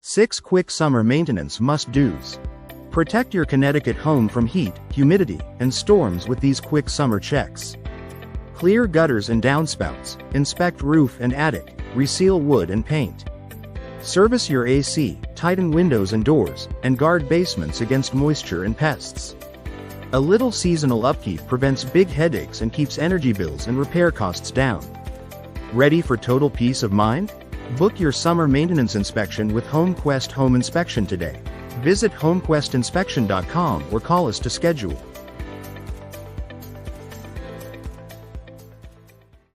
6 quick summer maintenance must-dos. Protect your Connecticut home from heat, humidity, and storms with these quick summer checks. Clear gutters and downspouts, inspect roof and attic, reseal wood and paint. Service your AC, tighten windows and doors, and guard basements against moisture and pests. A little seasonal upkeep prevents big headaches and keeps energy bills and repair costs down. Ready for total peace of mind? Book your summer maintenance inspection with HomeQuest Home Inspection today. Visit HomeQuestInspection.com or call us to schedule.